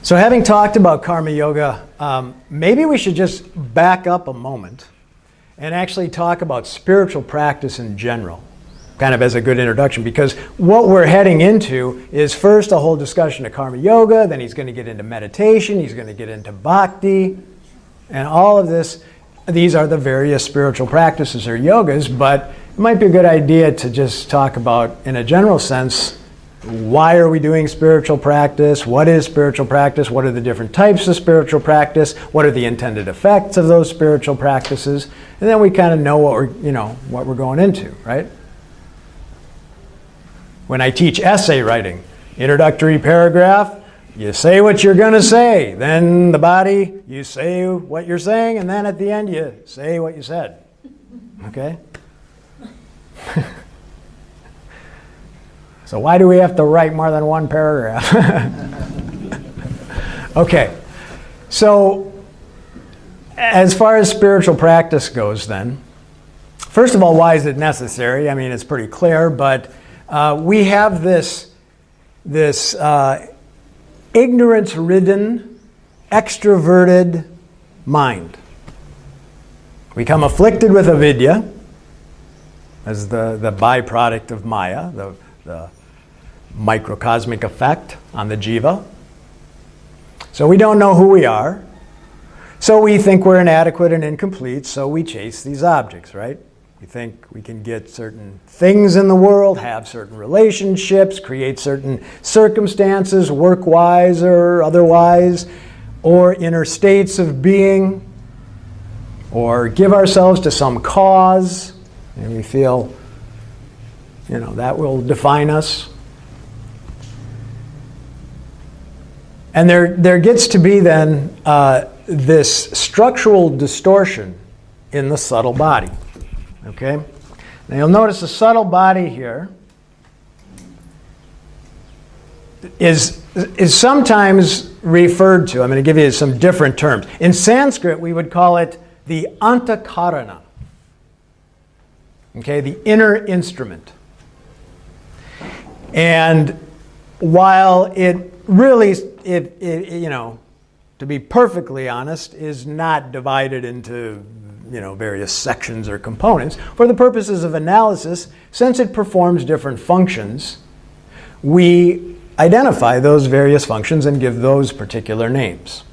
So having talked about karma yoga, maybe we should just back up a moment and actually talk about spiritual practice in general, kind of as a good introduction, because what we're heading into is first a whole discussion of karma yoga, then he's going to get into meditation, he's going to get into bhakti, and all of this. These are the various spiritual practices or yogas, but it might be a good idea to just talk about, in a general sense, why are we doing spiritual practice? What is spiritual practice? What are the different types of spiritual practice? What are the intended effects of those spiritual practices? And then we kind of know what we're going into, right? When I teach essay writing, introductory paragraph, you say what you're going to say. Then the body, you say what you're saying, and then at the end you say what you said. Okay? So why do we have to write more than one paragraph? Okay, so as far as spiritual practice goes then, first of all, why is it necessary? I mean, it's pretty clear, but we have this ignorance-ridden, extroverted mind. We come afflicted with avidya as the byproduct of maya, the microcosmic effect on the jiva. So we don't know who we are. So we think we're inadequate and incomplete, so we chase these objects, right? We think we can get certain things in the world, have certain relationships, create certain circumstances, work-wise or otherwise, or inner states of being, or give ourselves to some cause, and we feel, that will define us. And there gets to be then this structural distortion in the subtle body. Okay? Now you'll notice the subtle body here is sometimes referred to, I'm going to give you some different terms. In Sanskrit, we would call it the antakarana. Okay, the inner instrument. And while it really, to be perfectly honest, is not divided into various sections or components, for the purposes of analysis, since it performs different functions, we identify those various functions and give those particular names.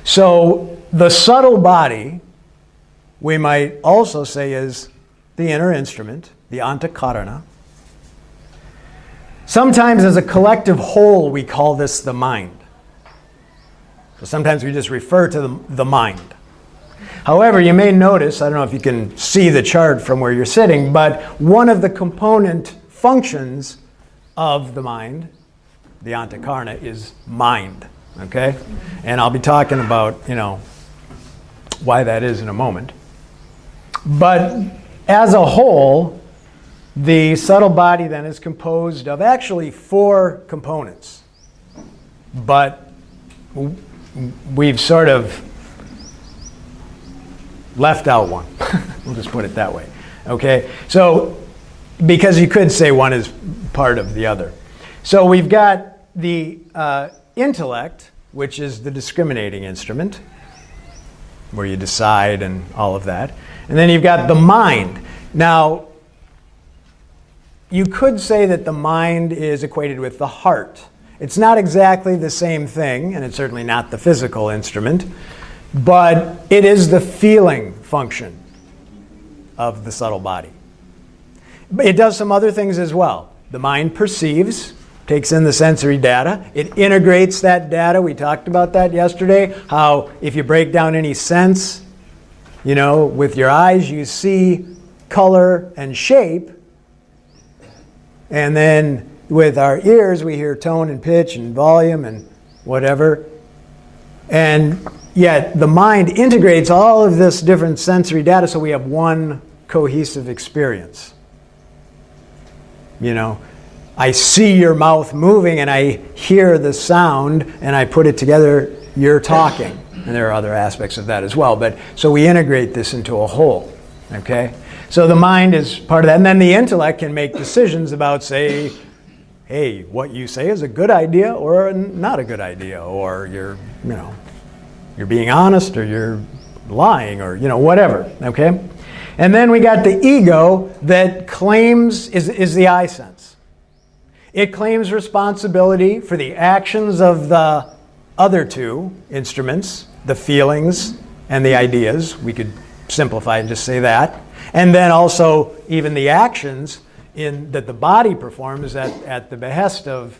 So the subtle body, we might also say, is the inner instrument, the antakarana. Sometimes as a collective whole, we call this the mind. So sometimes we just refer to the mind. However, you may notice, I don't know if you can see the chart from where you're sitting, but one of the component functions of the mind, the antakarana, is mind. Okay? And I'll be talking about, why that is in a moment. But as a whole, the subtle body then is composed of actually 4 components. But we've sort of left out one. We'll just put it that way. Okay? So, because you could say one is part of the other. So we've got the intellect, which is the discriminating instrument, where you decide and all of that. And then you've got the mind. Now, you could say that the mind is equated with the heart. It's not exactly the same thing, and it's certainly not the physical instrument, but it is the feeling function of the subtle body. But it does some other things as well. The mind perceives, takes in the sensory data. It integrates that data. We talked about that yesterday, how if you break down any sense, with your eyes you see color and shape, and then with our ears we hear tone and pitch and volume and whatever. And yet the mind integrates all of this different sensory data so we have one cohesive experience. I see your mouth moving and I hear the sound and I put it together, you're talking. And there are other aspects of that as well. But so we integrate this into a whole. Okay? So the mind is part of that. And then the intellect can make decisions about, say, hey, what you say is a good idea or not a good idea, or you're being honest or you're lying or, whatever, okay? And then we got the ego that claims, is the I sense. It claims responsibility for the actions of the other two instruments, the feelings and the ideas. We could simplify and just say that. And then also even the actions that the body performs at the behest of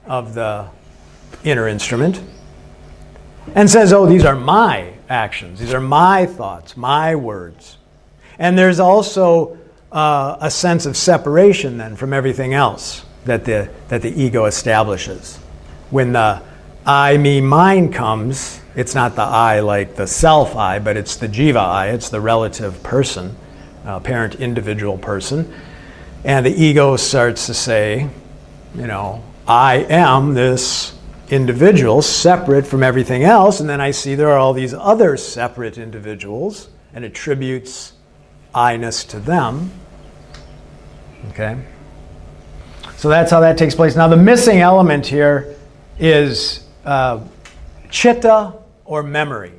the inner instrument. And says, oh, these are my actions. These are my thoughts, my words. And there's also a sense of separation then from everything else that the ego establishes. When the I, me, mine comes, it's not the I like the self-I, but it's the jiva-I, it's the relative person, parent individual person. And the ego starts to say, I am this individual separate from everything else, and then I see there are all these other separate individuals and attributes I-ness to them. Okay? So that's how that takes place. Now the missing element here is chitta or memory.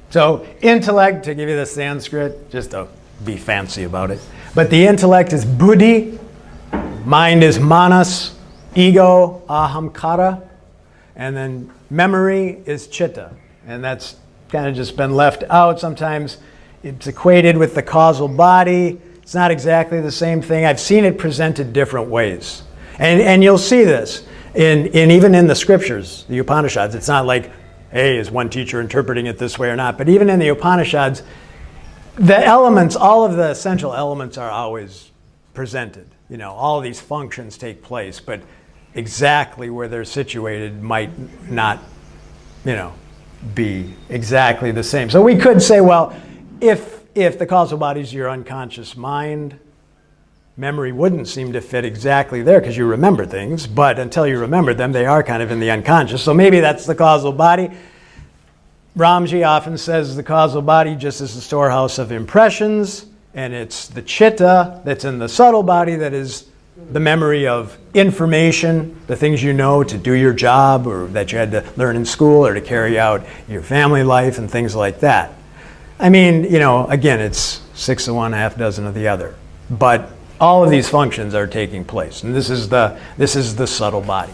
So intellect, to give you the Sanskrit, just to be fancy about it. But the intellect is buddhi, mind is manas, ego, ahamkara, and then memory is chitta. And that's kind of just been left out. Sometimes it's equated with the causal body. It's not exactly the same thing. I've seen it presented different ways. And you'll see this even in the scriptures, the Upanishads. It's not like, hey, is one teacher interpreting it this way or not? But even in the Upanishads, the elements, all of the essential elements are always presented. All of these functions take place, but exactly where they're situated might not, be exactly the same. So we could say, well, if the causal body is your unconscious mind, memory wouldn't seem to fit exactly there because you remember things, but until you remember them, they are kind of in the unconscious. So maybe that's the causal body. Ramji often says the causal body just is the storehouse of impressions, and it's the chitta that's in the subtle body that is the memory of information, the things you know to do your job or that you had to learn in school or to carry out your family life and things like that. I mean, again, it's 6 of one, half dozen of the other. But all of these functions are taking place, and this is the subtle body.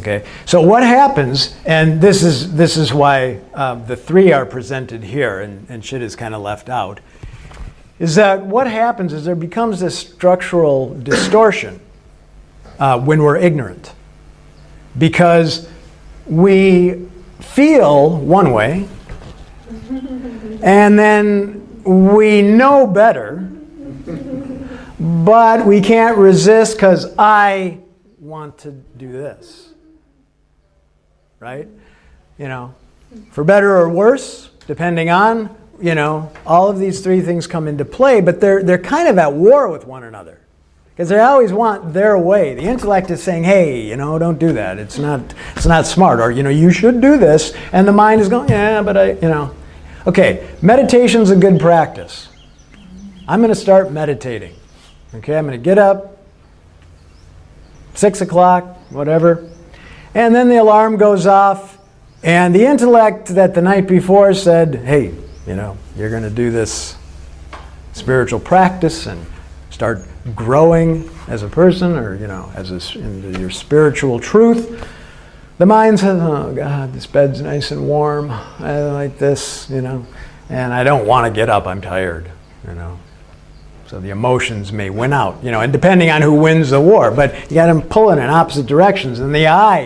Okay, so what happens, and this is why the three are presented here, and shit is kind of left out, is that what happens is there becomes this structural distortion when we're ignorant, because we feel one way, and then we know better, but we can't resist because I want to do this. Right? For better or worse, depending on, all of these three things come into play, but they're kind of at war with one another. Because they always want their way. The intellect is saying, hey, don't do that. It's not smart. Or, you should do this. And the mind is going, yeah, but Okay, meditation's a good practice. I'm going to start meditating. Okay, I'm going to get up, 6 o'clock, whatever. And then the alarm goes off, and the intellect that the night before said, hey, you're going to do this spiritual practice and start growing as a person or, into your spiritual truth. The mind says, oh, God, this bed's nice and warm. I like this, and I don't want to get up. I'm tired, So the emotions may win out, and depending on who wins the war. But you got them pulling in opposite directions. And the I,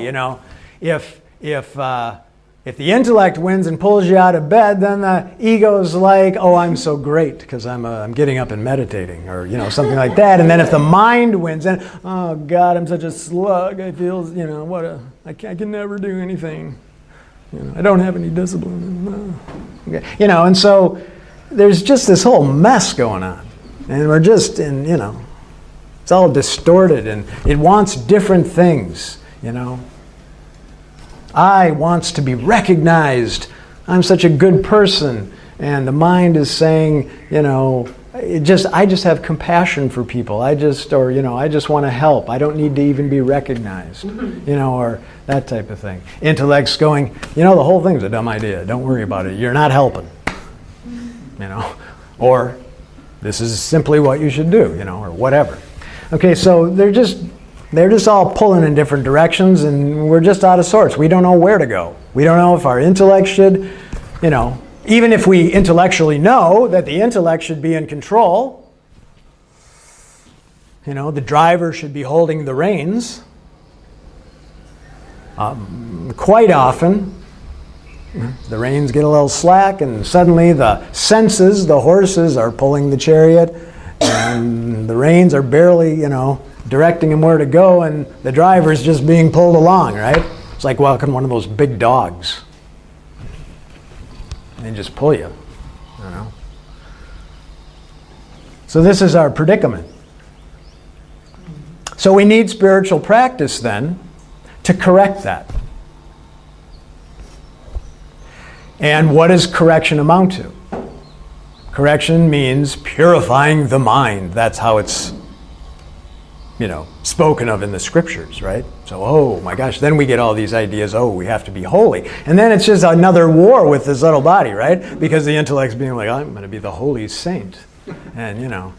if the intellect wins and pulls you out of bed, then the ego's like, oh, I'm so great because I'm getting up and meditating, or something like that. And then if the mind wins, then oh God, I'm such a slug. I feel I can never do anything. I don't have any discipline. Okay. And so there's just this whole mess going on. And we're just in, it's all distorted and it wants different things, I wants to be recognized. I'm such a good person. And the mind is saying, I just have compassion for people. I just want to help. I don't need to even be recognized, or that type of thing. Intellect's going, the whole thing's a dumb idea. Don't worry about it. You're not helping, or this is simply what you should do, or whatever. Okay, so they're just all pulling in different directions, and we're just out of sorts. We don't know where to go. We don't know if our intellect should, even if we intellectually know that the intellect should be in control, the driver should be holding the reins. Quite often, the reins get a little slack, and suddenly the senses, the horses, are pulling the chariot, and the reins are barely, directing him where to go, and the driver's just being pulled along, right? It's like walking one of those big dogs. They just pull you, So this is our predicament. So we need spiritual practice then to correct that. And what does correction amount to? Correction means purifying the mind. That's how it's, spoken of in the scriptures, right? So, oh my gosh, then we get all these ideas, we have to be holy. And then it's just another war with the subtle body, right? Because the intellect's being like, I'm going to be the holy saint. And,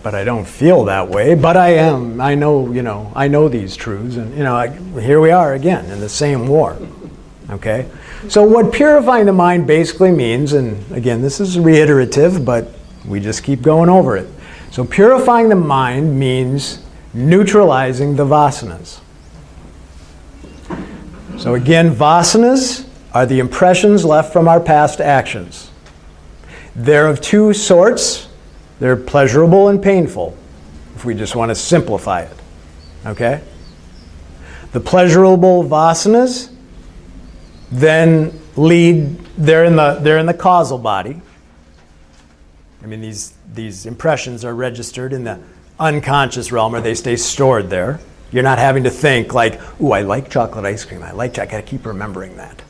but I don't feel that way, but I am. I know these truths. And, here we are again in the same war. Okay? So what purifying the mind basically means, and again, this is reiterative, but we just keep going over it. So purifying the mind means neutralizing the vasanas. So again, vasanas are the impressions left from our past actions. They're of two sorts. They're pleasurable and painful, if we just want to simplify it. Okay? The pleasurable vasanas then they're in the causal body. I mean, these impressions are registered in the unconscious realm, or they stay stored there. You're not having to think like, ooh, I like chocolate ice cream. I got to keep remembering that.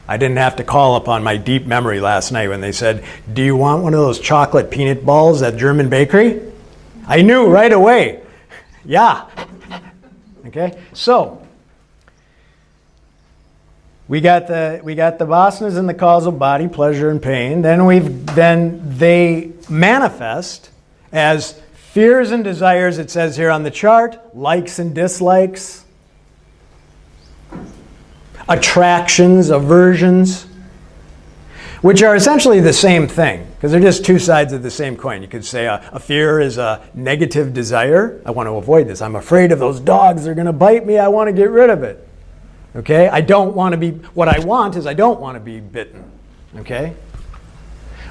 I didn't have to call upon my deep memory last night when they said, do you want one of those chocolate peanut balls at German bakery? I knew right away. Yeah. Okay? So, we got the vasanas in the causal body, pleasure and pain. Then they manifest as fears and desires, it says here on the chart, likes and dislikes, attractions, aversions, which are essentially the same thing, because they're just two sides of the same coin. You could say a fear is a negative desire. I want to avoid this. I'm afraid of those dogs. They're going to bite me. I want to get rid of it. Okay? What I want is I don't want to be bitten. Okay?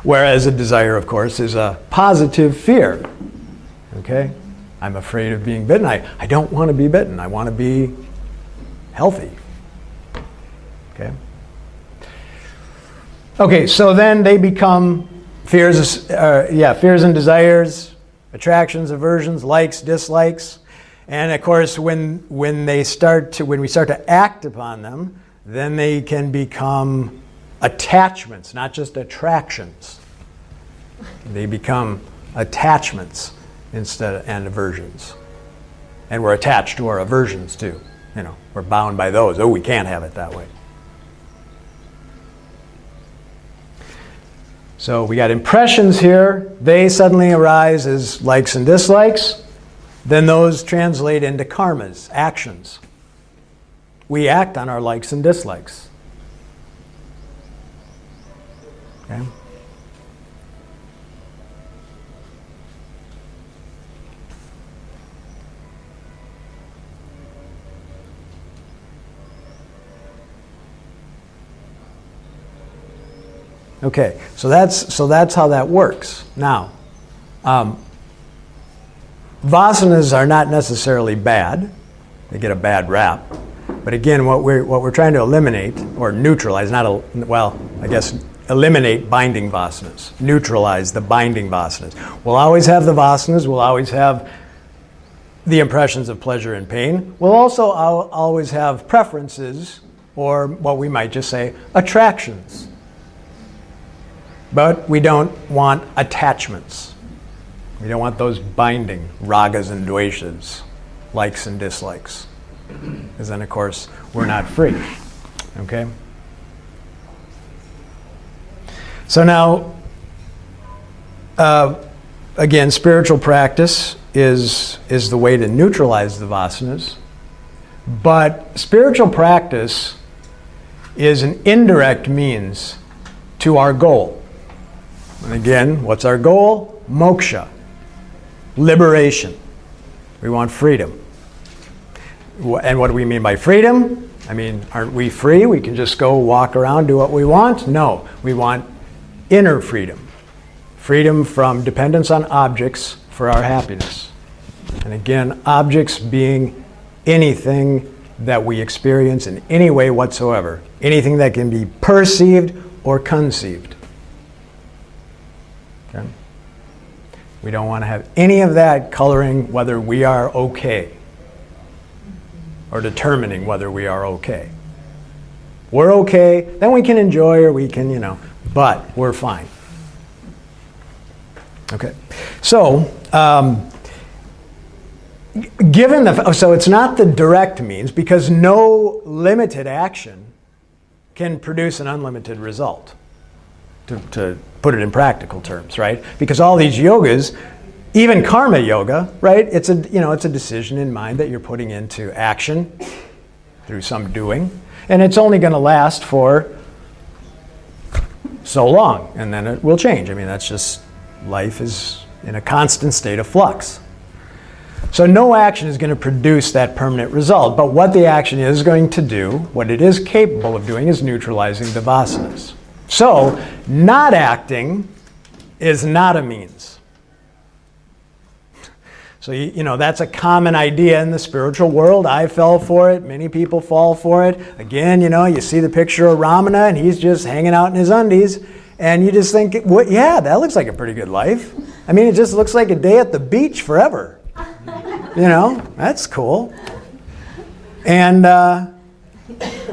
Whereas a desire, of course, is a positive fear. Okay? I'm afraid of being bitten. I don't want to be bitten. I want to be healthy. Okay? Okay, so then they become fears and desires, attractions, aversions, likes, dislikes. And of course, when we start to act upon them, then they can become attachments, not just attractions. They become attachments and aversions. And we're attached to our aversions too. We're bound by those. Oh, we can't have it that way. So we got impressions here. They suddenly arise as likes and dislikes. Then those translate into karmas, actions. We act on our likes and dislikes. Okay? Okay, so that's how that works. Now, vasanas are not necessarily bad; they get a bad rap. But again, what we're trying to eliminate or neutralize, eliminate binding vasanas, neutralize the binding vasanas. We'll always have the vasanas. We'll always have the impressions of pleasure and pain. We'll also always have preferences, or what we might just say, attractions. But we don't want attachments. We don't want those binding ragas and dveshas, likes and dislikes. Because then, of course, we're not free. Okay? So now, again, spiritual practice is the way to neutralize the vasanas. But spiritual practice is an indirect means to our goal. And again, what's our goal? Moksha. Liberation. We want freedom. And what do we mean by freedom? I mean, aren't we free? We can just go walk around, do what we want? No. We want inner freedom. Freedom from dependence on objects for our happiness. And again, objects being anything that we experience in any way whatsoever. Anything that can be perceived or conceived. Okay? We don't want to have any of that coloring whether we are okay or determining whether we are okay. We're okay, then we can enjoy or we can, but we're fine. Okay. So, so it's not the direct means because no limited action can produce an unlimited result. To put it in practical terms, right? Because all these yogas, even karma yoga, right? It's a decision in mind that you're putting into action through some doing, and it's only going to last for so long, and then it will change. I mean, that's just life is in a constant state of flux. So no action is going to produce that permanent result, but what the action is going to do, what it is capable of doing, is neutralizing the vasanas. So, not acting is not a means. So, that's a common idea in the spiritual world. I fell for it. Many people fall for it. Again, you see the picture of Ramana and he's just hanging out in his undies. And you just think, yeah, that looks like a pretty good life. I mean, it just looks like a day at the beach forever. That's cool. And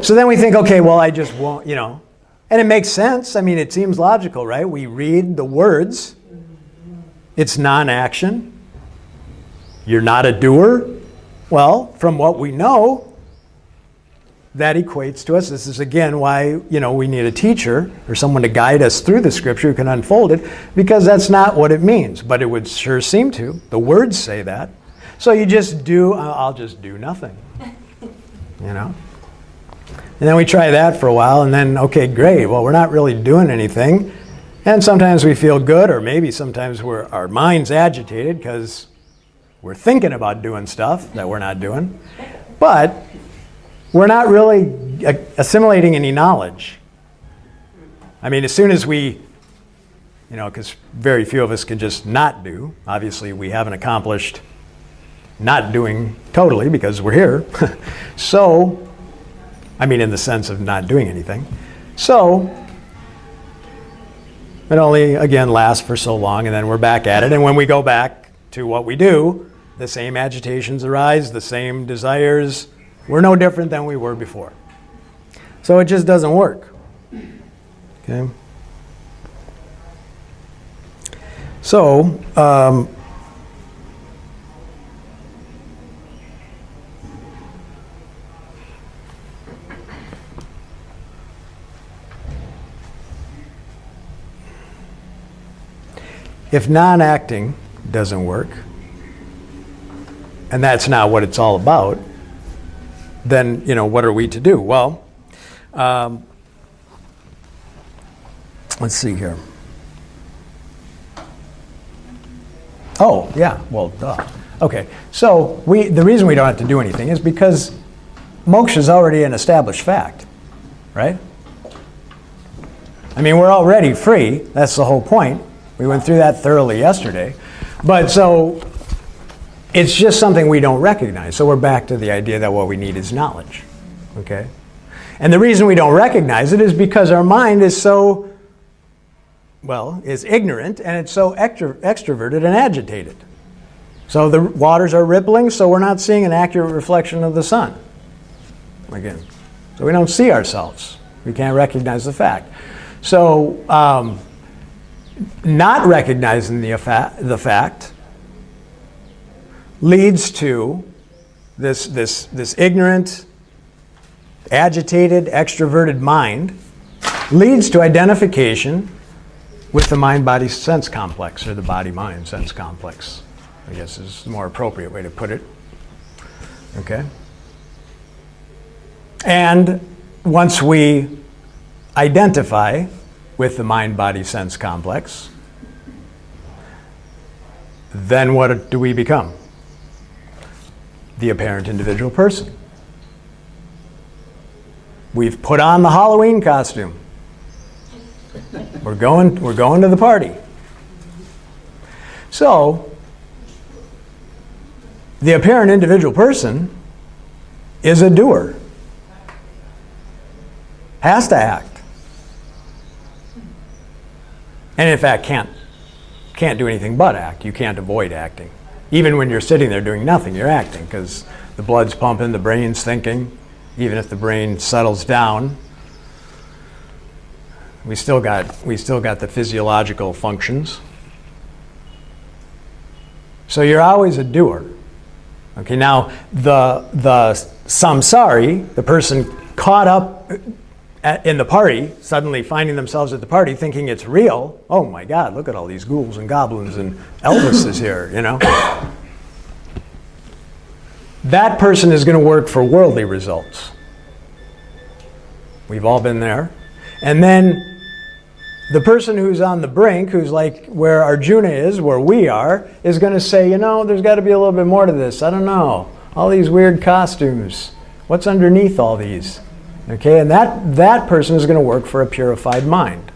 so then we think, okay, well, I just won't, And it makes sense. I mean, it seems logical, right? We read the words. It's non-action. You're not a doer. Well, from what we know, that equates to us. This is, again, why, we need a teacher or someone to guide us through the scripture who can unfold it, because that's not what it means. But it would sure seem to. The words say that. So you just do, I'll just do nothing. And then we try that for a while, and then, okay, great. Well, we're not really doing anything. And sometimes we feel good, or maybe sometimes our mind's agitated because we're thinking about doing stuff that we're not doing. But we're not really assimilating any knowledge. I mean, as soon as we, because very few of us can just not do. Obviously, we haven't accomplished not doing totally because we're here. So, I mean, in the sense of not doing anything. So, it only, again, lasts for so long, and then we're back at it. And when we go back to what we do, the same agitations arise, the same desires. We're no different than we were before. So it just doesn't work. Okay? So, if non-acting doesn't work, and that's not what it's all about, then, what are we to do? Well, let's see here. Oh, yeah, well, duh. Okay, so the reason we don't have to do anything is because moksha is already an established fact, right? I mean, we're already free. That's the whole point. We went through that thoroughly yesterday. But so it's just something we don't recognize. So we're back to the idea that what we need is knowledge. Okay? And the reason we don't recognize it is because our mind is so, is ignorant, and it's so extroverted and agitated. So the waters are rippling, so we're not seeing an accurate reflection of the sun. Again. So we don't see ourselves. We can't recognize the fact. So not recognizing the fact leads to this ignorant, agitated, extroverted mind, leads to identification with the mind-body sense complex, or the body-mind sense complex, I guess is the more appropriate way to put it. Okay? And once we identify with the mind-body sense complex, then what do we become? The apparent individual person. We've put on the Halloween costume. We're going to the party. So, the apparent individual person is a doer. Has to act. And in fact, can't do anything but act. You can't avoid acting. Even when you're sitting there doing nothing, you're acting, because the blood's pumping, the brain's thinking. Even if the brain settles down, we still got the physiological functions. So you're always a doer. Okay, now the samsari, the person caught up in the party, suddenly finding themselves at the party thinking it's real. Oh my God, look at all these ghouls and goblins and Elvis is here, you know. That person is going to work for worldly results. We've all been there. And then the person who's on the brink, who's like where Arjuna is, where we are, is going to say, you know, there's got to be a little bit more to this. I don't know. All these weird costumes. What's underneath all these? Okay, and that person is going to work for a purified mind.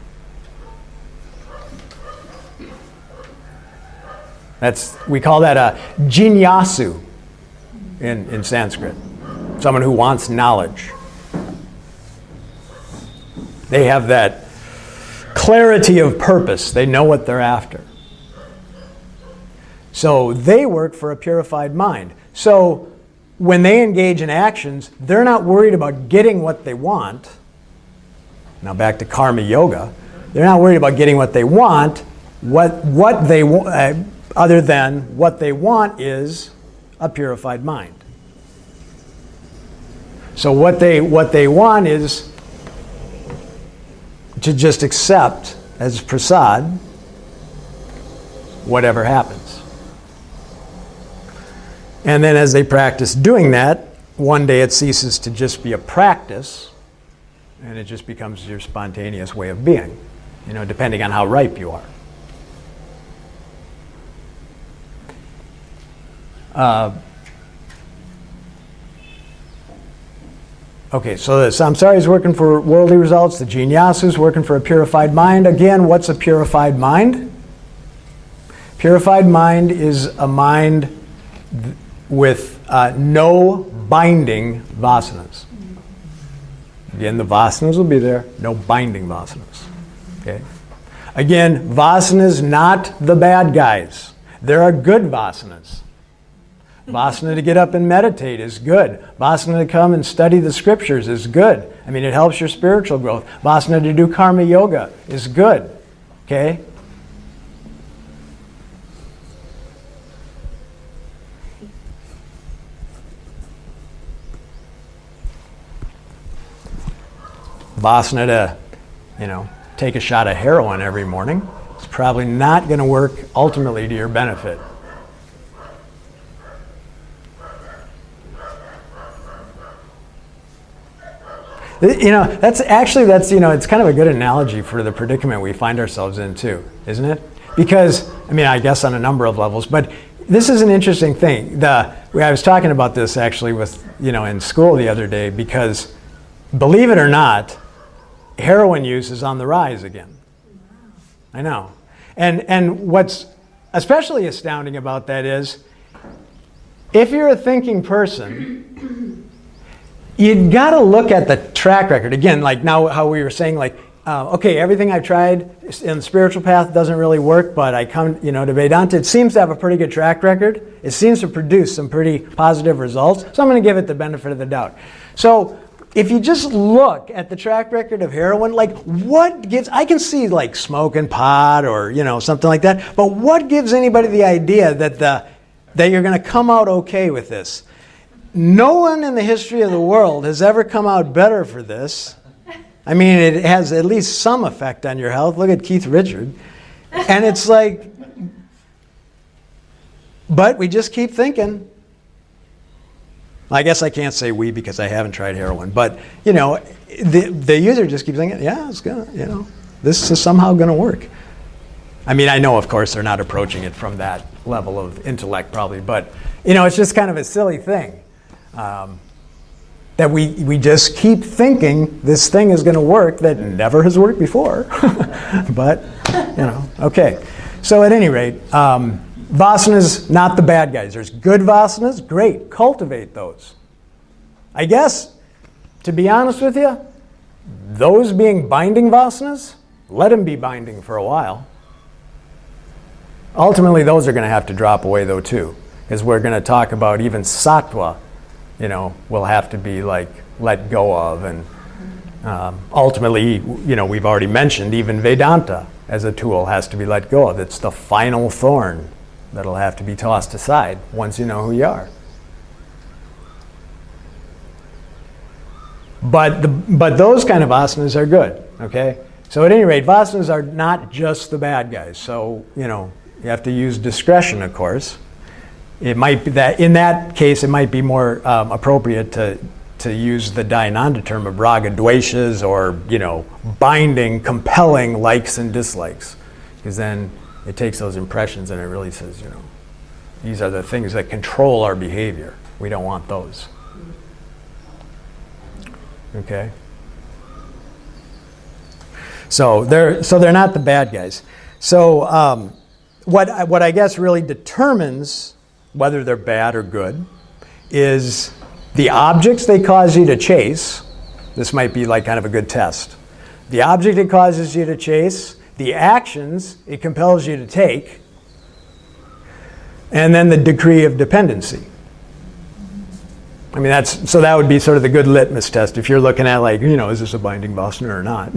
We call that a jinyasu in Sanskrit. Someone who wants knowledge. They have that clarity of purpose. They know what they're after. So they work for a purified mind. So when they engage in actions, they're not worried about getting what they want. Now back to karma yoga. They're not worried about getting what they want. What they want, other than what they want is a purified mind. So what they want is to just accept as prasad whatever happens. And then as they practice doing that, one day it ceases to just be a practice, and it just becomes your spontaneous way of being, you know, depending on how ripe you are. Okay, so the samsara is working for worldly results, the jinyasu is working for a purified mind. Again, what's a purified mind? Purified mind is a mind with no binding vasanas. Again, the vasanas will be there, no binding vasanas. Okay? Again, vasanas not the bad guys. There are good vasanas. Vasana to get up and meditate is good. Vasana to come and study the scriptures is good. I mean, it helps your spiritual growth. Vasana to do karma yoga is good. Okay? Vasana to, you know, take a shot of heroin every morning. It's probably not going to work ultimately to your benefit. You know, that's you know, it's kind of a good analogy for the predicament we find ourselves in too, isn't it? Because, I mean, I guess on a number of levels, but this is an interesting thing. I was talking about this actually with, you know, in school the other day, because believe it or not, heroin use is on the rise again. I know. And what's especially astounding about that is, if you're a thinking person, you've got to look at the track record. Again, like now how we were saying, like, okay, everything I've tried in the spiritual path doesn't really work, but I come, you know, to Vedanta. It seems to have a pretty good track record. It seems to produce some pretty positive results. So I'm going to give it the benefit of the doubt. So if you just look at the track record of heroin, like what gives, I can see like smoking pot or, something like that, but what gives anybody the idea that you're going to come out okay with this? No one in the history of the world has ever come out better for this. I mean, it has at least some effect on your health. Look at Keith Richard. And it's like, but we just keep thinking. I guess I can't say we because I haven't tried heroin, but the user just keeps thinking, yeah, it's gonna, this is somehow going to work. I mean, I know, of course, they're not approaching it from that level of intellect, probably, but it's just kind of a silly thing that we just keep thinking this thing is going to work that never has worked before. But okay. So at any rate. Vasanas, not the bad guys. There's good vasanas, great, cultivate those. I guess, to be honest with you, those being binding vasanas, let them be binding for a while. Ultimately, those are going to have to drop away though too, because we're going to talk about even sattva, will have to be like let go of, and ultimately, we've already mentioned even Vedanta as a tool has to be let go of. It's the final thorn that'll have to be tossed aside once you know who you are. But those kind of asanas are good, okay? So at any rate, vasanas are not just the bad guys. So, you have to use discretion, of course. It might be that, in that case, it might be more appropriate to use the Dayananda term of raga dveshas, or, binding, compelling likes and dislikes. Because then it takes those impressions and it really says, these are the things that control our behavior. We don't want those. Okay? So they're not the bad guys. So what I guess really determines whether they're bad or good is the objects they cause you to chase. This might be like kind of a good test. The object it causes you to chase, the actions it compels you to take, and then the degree of dependency. I mean, so that would be sort of the good litmus test if you're looking at like, is this a binding vasana or not?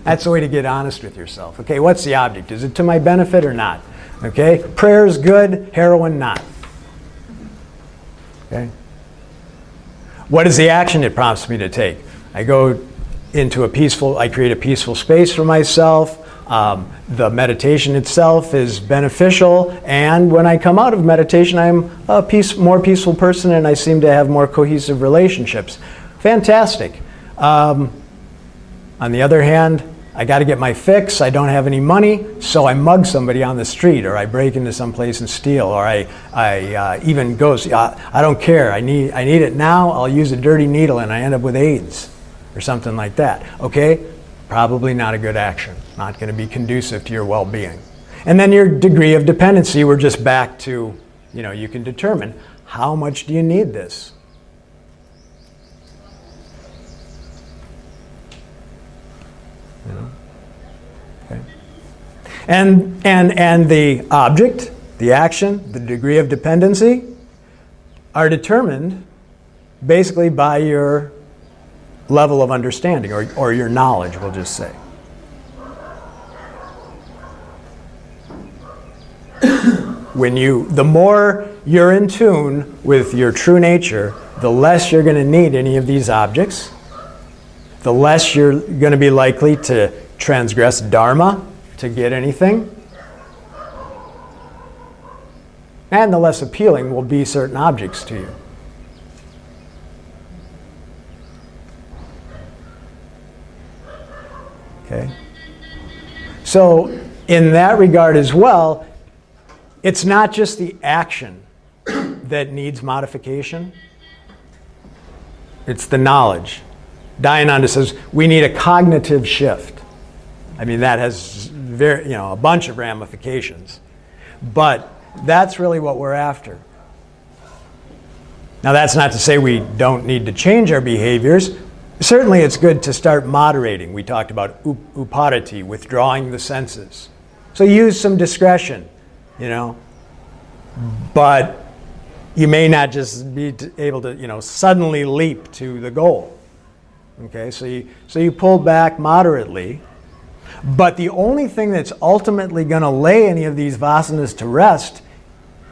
That's the way to get honest with yourself. Okay, what's the object? Is it to my benefit or not? Okay, prayer's good, heroin not. Okay. What is the action it prompts me to take? I go into I create a peaceful space for myself. The meditation itself is beneficial, and when I come out of meditation, I'm a more peaceful person, and I seem to have more cohesive relationships. Fantastic. On the other hand, I got to get my fix. I don't have any money, so I mug somebody on the street, or I break into some place and steal, or I even go, I don't care. I need it now. I'll use a dirty needle, and I end up with AIDS, or something like that. Okay, probably not a good action. Not going to be conducive to your well-being. And then your degree of dependency. We're just back to, you can determine how much do you need this. Okay. And the object, the action, the degree of dependency are determined basically by your level of understanding, or your knowledge, we'll just say. The more you're in tune with your true nature, the less you're going to need any of these objects, the less you're going to be likely to transgress dharma to get anything, and the less appealing will be certain objects to you. Okay? So, in that regard as well, it's not just the action that needs modification, it's the knowledge. Dayananda says we need a cognitive shift. I mean, that has a bunch of ramifications, but that's really what we're after. Now, that's not to say we don't need to change our behaviors. Certainly, it's good to start moderating. We talked about uparati, withdrawing the senses. So use some discretion, But you may not just be able to, suddenly leap to the goal. Okay, so you pull back moderately, but the only thing that's ultimately going to lay any of these vasanas to rest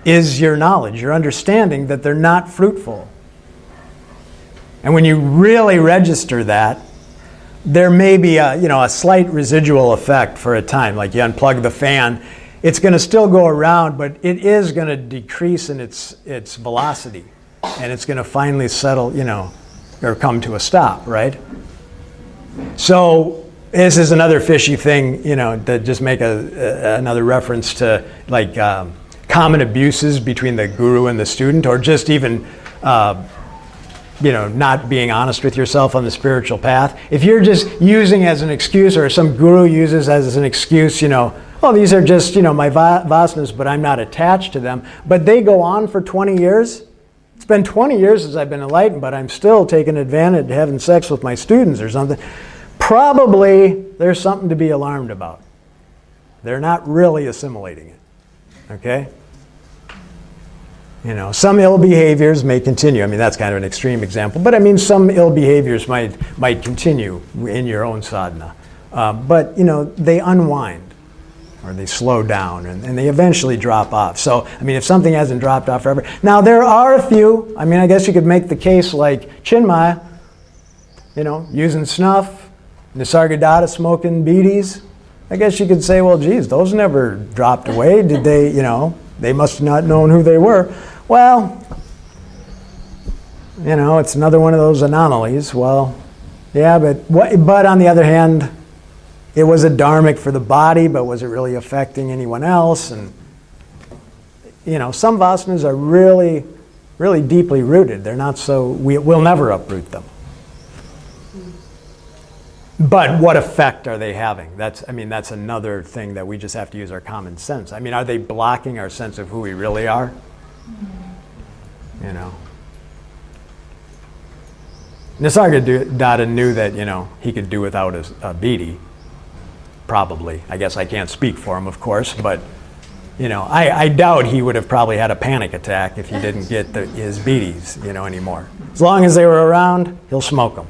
is your knowledge, your understanding that they're not fruitful. And when you really register that, there may be a slight residual effect for a time, like you unplug the fan. It's going to still go around, but it is going to decrease in its velocity, and it's going to finally settle, or come to a stop, right? So this is another fishy thing, to just make another reference to like common abuses between the guru and the student, or just even not being honest with yourself on the spiritual path. If you're just using as an excuse, or some guru uses as an excuse, these are just, my vasanas, but I'm not attached to them. But they go on for 20 years. It's been 20 years since I've been enlightened, but I'm still taking advantage, having sex with my students or something. Probably there's something to be alarmed about. They're not really assimilating it. Okay? Some ill behaviors may continue. I mean, that's kind of an extreme example, but I mean, some ill behaviors might continue in your own sadhana. But, they unwind, or they slow down, and they eventually drop off. So, I mean, if something hasn't dropped off forever. Now, there are a few. I mean, I guess you could make the case like Chinmaya, using snuff, Nisargadatta smoking beedies. I guess you could say, well, geez, those never dropped away. Did they, they must have not known who they were. Well, it's another one of those anomalies. Well, yeah, but on the other hand, it was a dharmic for the body, but was it really affecting anyone else? And, some vasanas are really, really deeply rooted. They're not so, we'll never uproot them. But what effect are they having? That's another thing that we just have to use our common sense. I mean, are they blocking our sense of who we really are? Nisargadatta knew that, he could do without a beedi. Probably. I guess I can't speak for him, of course, but, I doubt he would have probably had a panic attack if he didn't get his beedies, anymore. As long as they were around, he'll smoke them,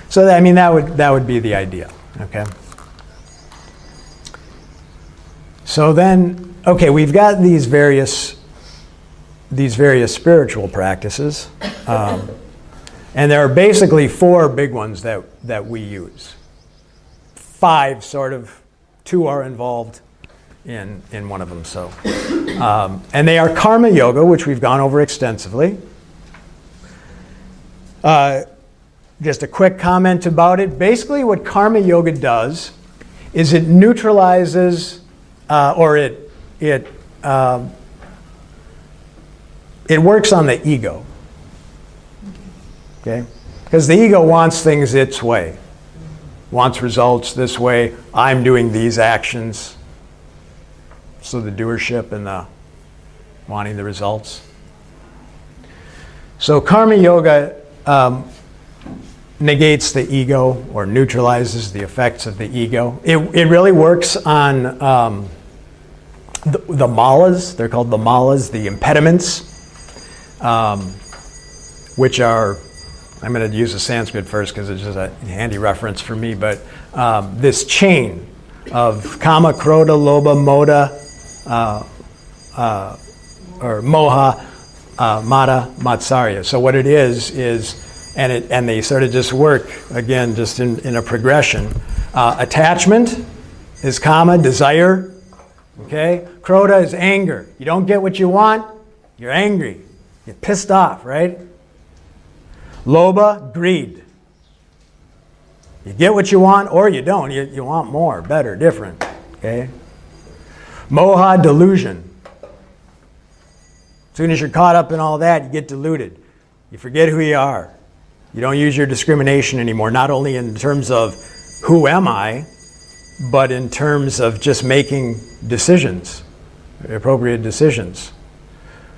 So, that would be the idea, okay? So then, okay, we've got these various spiritual practices, and there are basically 4 big ones that we use. 5 sort of, 2 are involved in one of them. So, and they are karma yoga, which we've gone over extensively. Just a quick comment about it. Basically, what karma yoga does is it neutralizes, or it works on the ego. Okay, because the ego wants things its way, wants results this way. I'm doing these actions. So the doership and the wanting the results. So karma yoga negates the ego, or neutralizes the effects of the ego. It really works on the malas. They're called the malas, the impediments, which are, I'm going to use the Sanskrit first because it's just a handy reference for me, but this chain of kama, krodha, lobha, moda, or moha, mada, matsarya. So what it is and they sort of just work, again, just in a progression. Attachment is kama, desire. Okay? Krodha is anger. You don't get what you want, you're angry. You're pissed off, right? Lobha, greed. You get what you want or you don't. You want more, better, different. Okay? Moha, delusion. As soon as you're caught up in all that, you get deluded. You forget who you are. You don't use your discrimination anymore, not only in terms of who am I, but in terms of just making decisions, appropriate decisions.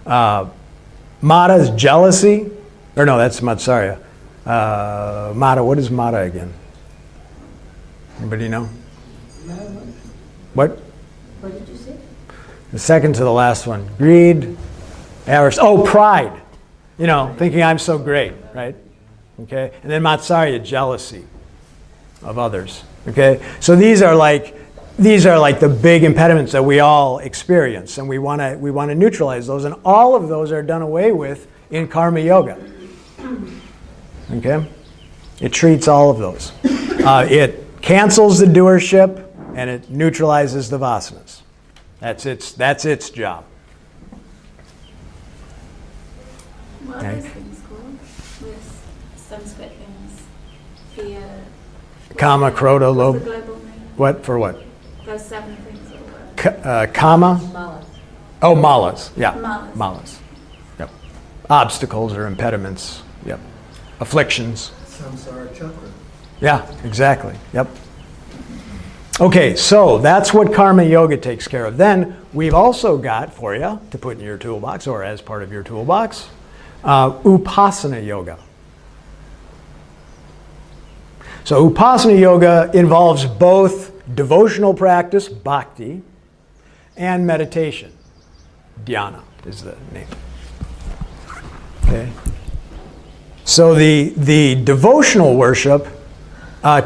Mada is jealousy. Or no, that's Matsarya. Mada, what is Mada again? Anybody know? What? What did you say? The second to the last one. Greed, avarice. Oh, pride. Thinking I'm so great, right? Okay? And then Matsarya, jealousy of others. Okay? So these are like the big impediments that we all experience, and we want to neutralize those, and all of those are done away with in Karma Yoga. Okay? It treats all of those. It cancels the doership, and it neutralizes the vasanas. That's its job. What are those things called? With Sanskrit things? Fear. Kama, Krodha, What's Lobha. the global name? What for what? Those 7 things that work. Kama. Malas. Oh, malas. Yeah. Malas. Malas. Yep. Obstacles or impediments. Yep. Afflictions. Samsara chakra. Yeah, exactly. Yep. Okay, so that's what Karma Yoga takes care of. Then we've also got for you to put in your toolbox, or as part of your toolbox, Upasana Yoga. So Upasana Yoga involves both devotional practice, Bhakti, and meditation. Dhyana is the name. Okay. So the devotional worship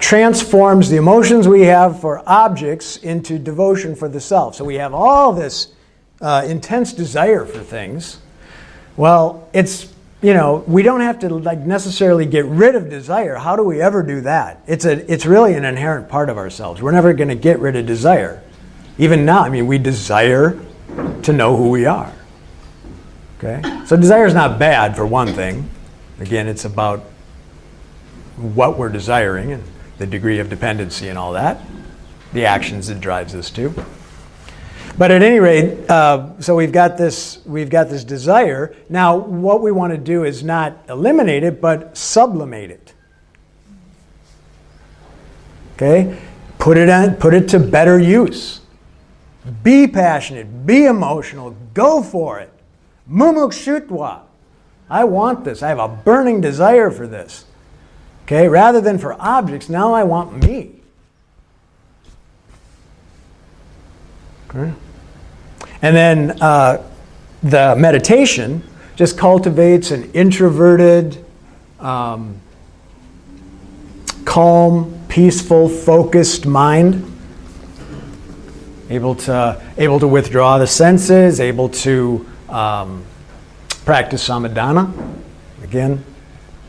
transforms the emotions we have for objects into devotion for the self. So we have all this intense desire for things. Well, it's, we don't have to necessarily get rid of desire. How do we ever do that? It's really an inherent part of ourselves. We're never going to get rid of desire. Even now, we desire to know who we are. Okay? So desire is not bad, for one thing. Again, it's about what we're desiring and the degree of dependency and all that, the actions it drives us to. But at any rate, so we've got this desire. Now, what we want to do is not eliminate it, but sublimate it. Okay, put it to better use. Be passionate. Be emotional. Go for it. Mumukshutva. I want this. I have a burning desire for this. Okay, rather than for objects, now I want me. Okay. And then the meditation just cultivates an introverted, calm, peaceful, focused mind. Able to withdraw the senses, able to practice samadhana. Again,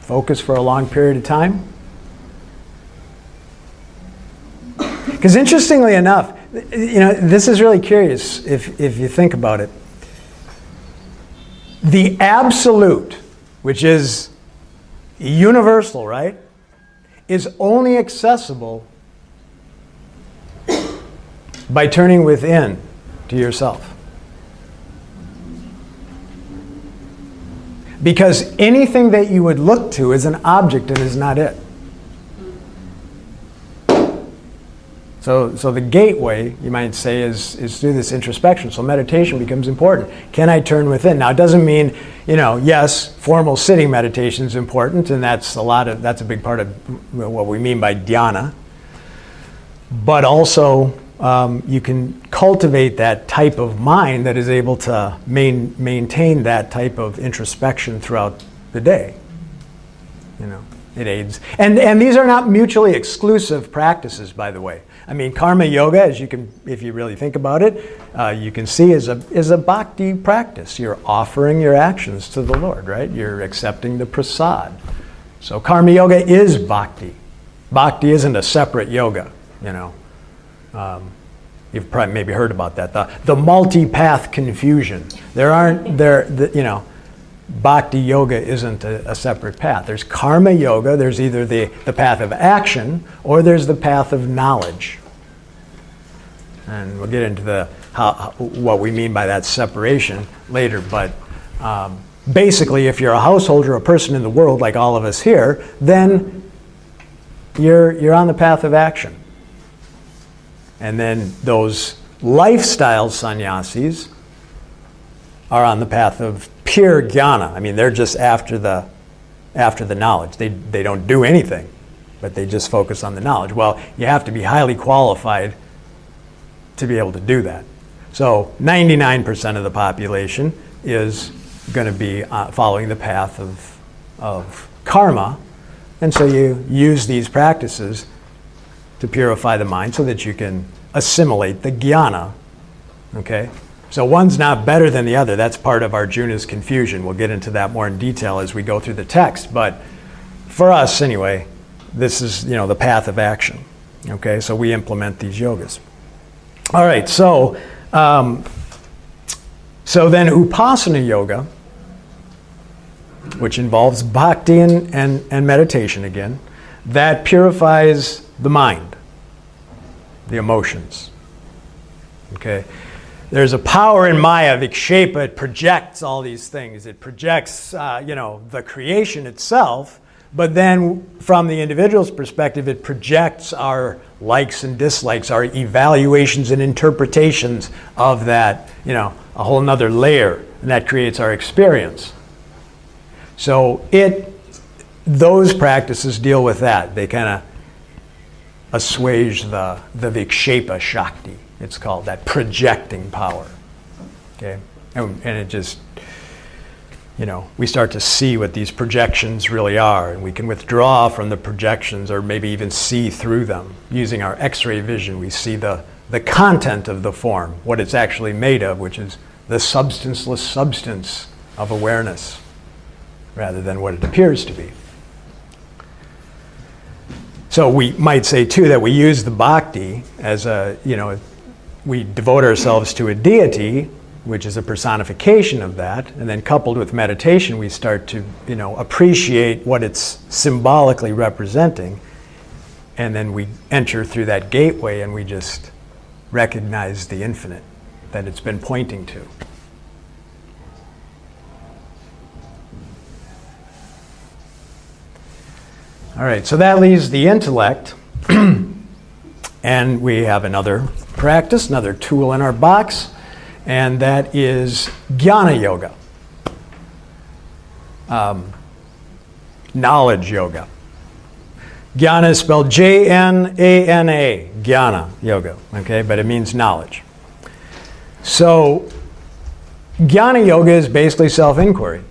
focus for a long period of time. Because interestingly enough, this is really curious if you think about it. The absolute, which is universal, right, is only accessible by turning within to yourself. Because anything that you would look to is an object and is not it. So the gateway, you might say, is through this introspection. So meditation becomes important. Can I turn within? Now, it doesn't mean, yes, formal sitting meditation is important, and that's a big part of what we mean by dhyana. But also, you can cultivate that type of mind that is able to maintain that type of introspection throughout the day. It aids. And these are not mutually exclusive practices, by the way. Karma yoga, if you really think about it, you can see is a bhakti practice. You're offering your actions to the Lord, right? You're accepting the prasad. So karma yoga is bhakti. Bhakti isn't a separate yoga, You've probably maybe heard about that. The multi-path confusion. Bhakti yoga isn't a separate path. There's karma yoga. There's either the path of action or there's the path of knowledge. And we'll get into what we mean by that separation later. But basically, if you're a householder, a person in the world like all of us here, then you're on the path of action. And then those lifestyle sannyasis are on the path of pure jnana. They're just after the knowledge. They don't do anything, but they just focus on the knowledge. Well, you have to be highly qualified to be able to do that. So 99% of the population is going to be following the path of karma, And so you use these practices to purify the mind so that you can assimilate the jnana. Okay? So one's not better than the other. That's part of Arjuna's confusion. We'll get into that more in detail as we go through the text. But for us, anyway, this is, the path of action. Okay? So we implement these yogas. All right, so then Upasana Yoga, which involves bhakti and meditation again, that purifies the mind, the emotions. Okay? There's a power in Maya, Vikshepa. It projects all these things. It projects, the creation itself, but then from the individual's perspective, it projects our likes and dislikes, our evaluations and interpretations of that, a whole nother layer, and that creates our experience. So those practices deal with that. They kind of assuage the Vikshepa Shakti, it's called, that projecting power. Okay? And it just, we start to see what these projections really are, and we can withdraw from the projections or maybe even see through them. Using our X-ray vision, we see the content of the form, what it's actually made of, which is the substanceless substance of awareness, rather than what it appears to be. So we might say, too, that we use the bhakti as we devote ourselves to a deity, which is a personification of that, and then coupled with meditation, we start to, appreciate what it's symbolically representing, and then we enter through that gateway and we just recognize the infinite that it's been pointing to. All right, so that leaves the intellect, and we have another practice, another tool in our box, and that is Jnana Yoga, knowledge yoga. Jnana is spelled J-N-A-N-A, Jnana Yoga, okay, but it means knowledge. So Jnana Yoga is basically self-inquiry.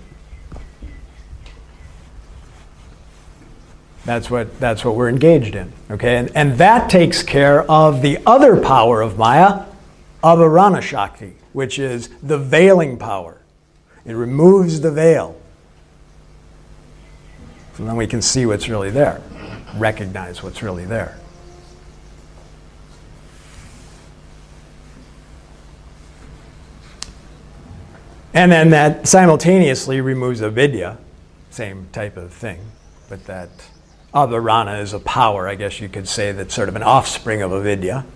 That's what we're engaged in, okay? And that takes care of the other power of Maya, Avarana Shakti, which is the veiling power. It removes the veil. So then we can see what's really there, recognize what's really there. And then that simultaneously removes avidya, same type of thing, but that Avarana is a power, I guess you could say, that's sort of an offspring of avidya.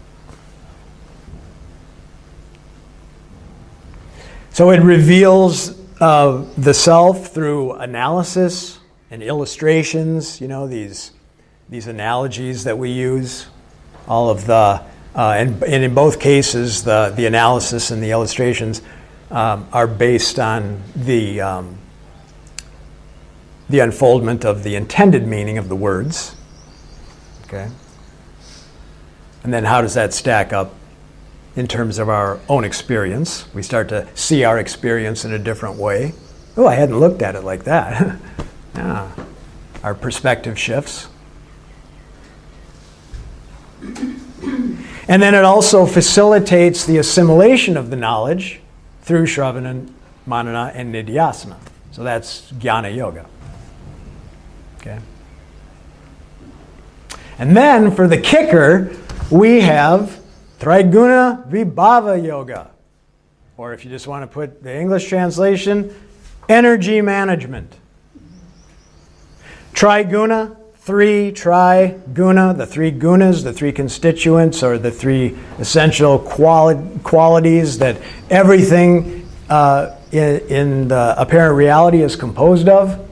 So it reveals the self through analysis and illustrations, these analogies that we use. All of the, and in both cases, the analysis and the illustrations are based on the unfoldment of the intended meaning of the words. Okay? And then how does that stack up in terms of our own experience? We start to see our experience in a different way. Oh, I hadn't looked at it like that. Yeah. Our perspective shifts. And then it also facilitates the assimilation of the knowledge through Shravana, Manana, and Nidhyasana. So that's Jnana Yoga. Okay. And then for the kicker, we have Triguna Vibhava Yoga. Or if you just want to put the English translation, energy management. Triguna, tri-guna, the three gunas, the three constituents, or the three essential qualities that everything in the apparent reality is composed of.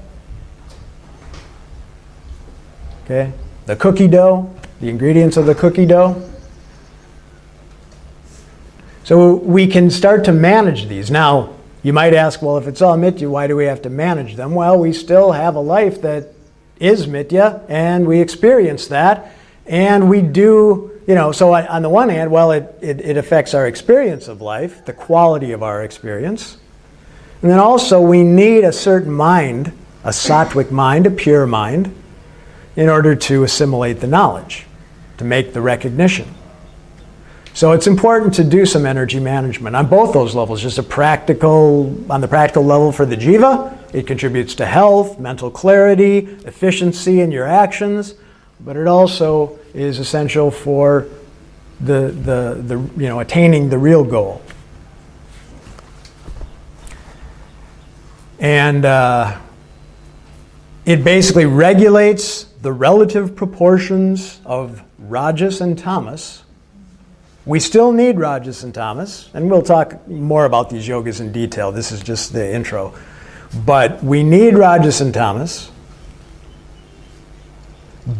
Okay, the cookie dough, the ingredients of the cookie dough. So we can start to manage these. Now, you might ask, well, if it's all mitya, why do we have to manage them? Well, we still have a life that is mitya, and we experience that. And we do, so on the one hand, well, it affects our experience of life, the quality of our experience. And then also we need a certain mind, a sattvic mind, a pure mind, in order to assimilate the knowledge, to make the recognition. So it's important to do some energy management on both those levels. Just on the practical level for the jiva, it contributes to health, mental clarity, efficiency in your actions, but it also is essential for attaining the real goal. And it basically regulates the relative proportions of rajas and tamas. We still need rajas and tamas, and we'll talk more about these yogas in detail. This is just the intro. But we need rajas and tamas,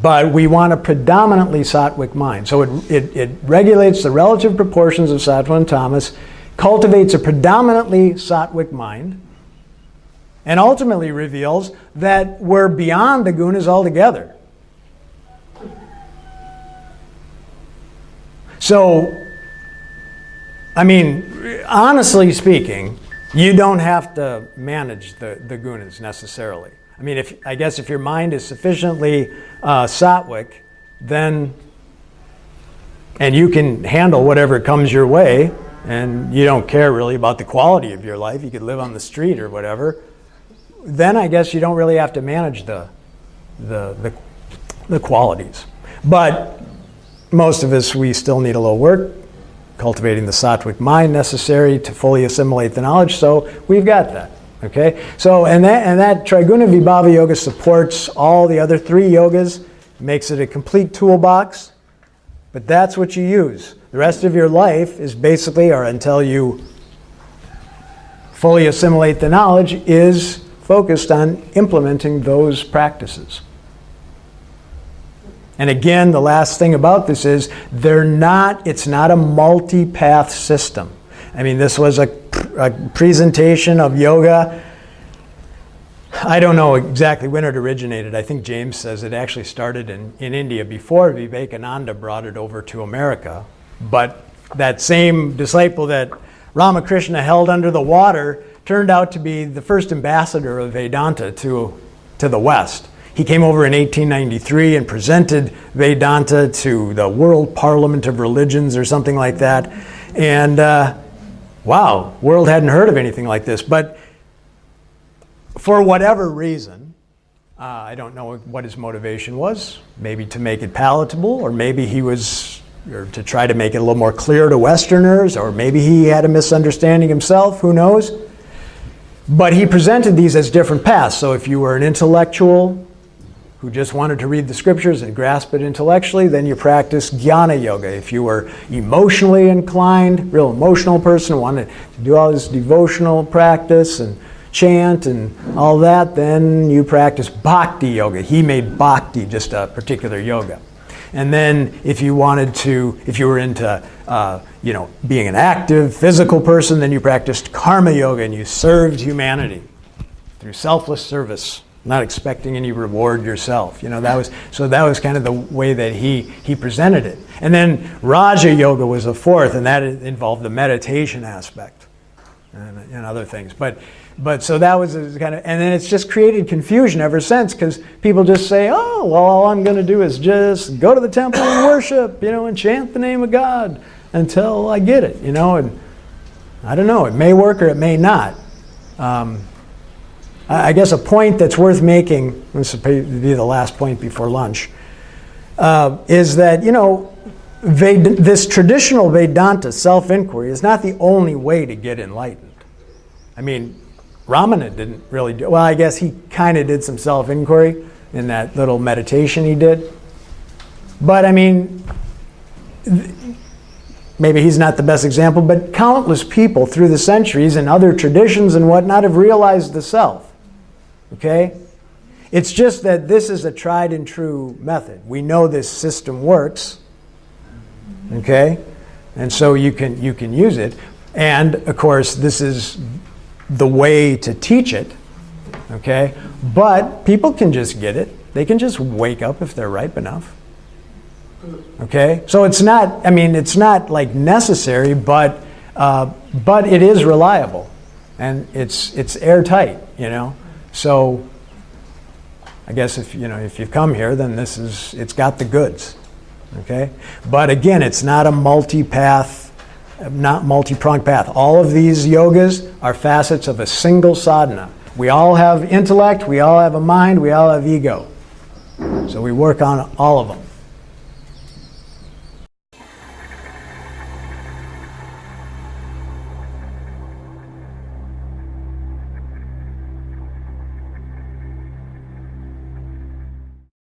but we want a predominantly sattvic mind. So it regulates the relative proportions of sattva and tamas, cultivates a predominantly sattvic mind, and ultimately reveals that we're beyond the gunas altogether. So, I mean, honestly speaking, you don't have to manage the gunas necessarily. I mean, I guess if your mind is sufficiently sattvic, then, and you can handle whatever comes your way, and you don't care really about the quality of your life, you could live on the street or whatever, then I guess you don't really have to manage the qualities. But most of us, we still need a little work, cultivating the sattvic mind necessary to fully assimilate the knowledge, so we've got that. Okay? So, and that Triguna Vibhava Yoga supports all the other three yogas, makes it a complete toolbox, but that's what you use. The rest of your life is basically, or until you fully assimilate the knowledge, is focused on implementing those practices. And again, the last thing about this is it's not a multi-path system. I mean, this was a presentation of yoga. I don't know exactly when it originated. I think James says it actually started in India before Vivekananda brought it over to America. But that same disciple that Ramakrishna held under the water turned out to be the first ambassador of Vedanta to the West. He came over in 1893 and presented Vedanta to the World Parliament of Religions or something like that. And wow, world hadn't heard of anything like this. But for whatever reason, I don't know what his motivation was. Maybe to make it palatable, or maybe or to try to make it a little more clear to Westerners, or maybe he had a misunderstanding himself, who knows? But he presented these as different paths. So if you were an intellectual who just wanted to read the scriptures and grasp it intellectually, then you practice jnana yoga. If you were emotionally inclined, real emotional person, wanted to do all this devotional practice and chant and all that, then you practice bhakti yoga. He made bhakti just a particular yoga. And then if you were into being an active physical person, then you practiced karma yoga and you served humanity through selfless service, not expecting any reward yourself. That was kind of the way that he presented it. And then Raja Yoga was a fourth, and that involved the meditation aspect and other things. But so that was kind of, and then it's just created confusion ever since, because people just say, oh, well, all I'm going to do is just go to the temple and worship, and chant the name of God until I get it, and I don't know, it may work or it may not. I guess a point that's worth making, this will be the last point before lunch, is that, this traditional Vedanta self-inquiry is not the only way to get enlightened. I mean, Ramana didn't really do, well, I guess he kind of did some self-inquiry in that little meditation he did. But I mean, maybe he's not the best example, but countless people through the centuries and other traditions and whatnot have realized the self. Okay? It's just that this is a tried and true method. We know this system works. Okay? And so you can use it. And of course, this is the way to teach it. Okay? But people can just get it. They can just wake up if they're ripe enough. Okay? So it's not like necessary, but it is reliable. And it's airtight, So I guess if you've come here, then it's got the goods. Okay? But again, it's not a multi-path, not multi-pronged path. All of these yogas are facets of a single sadhana. We all have intellect, we all have a mind, we all have ego. So we work on all of them.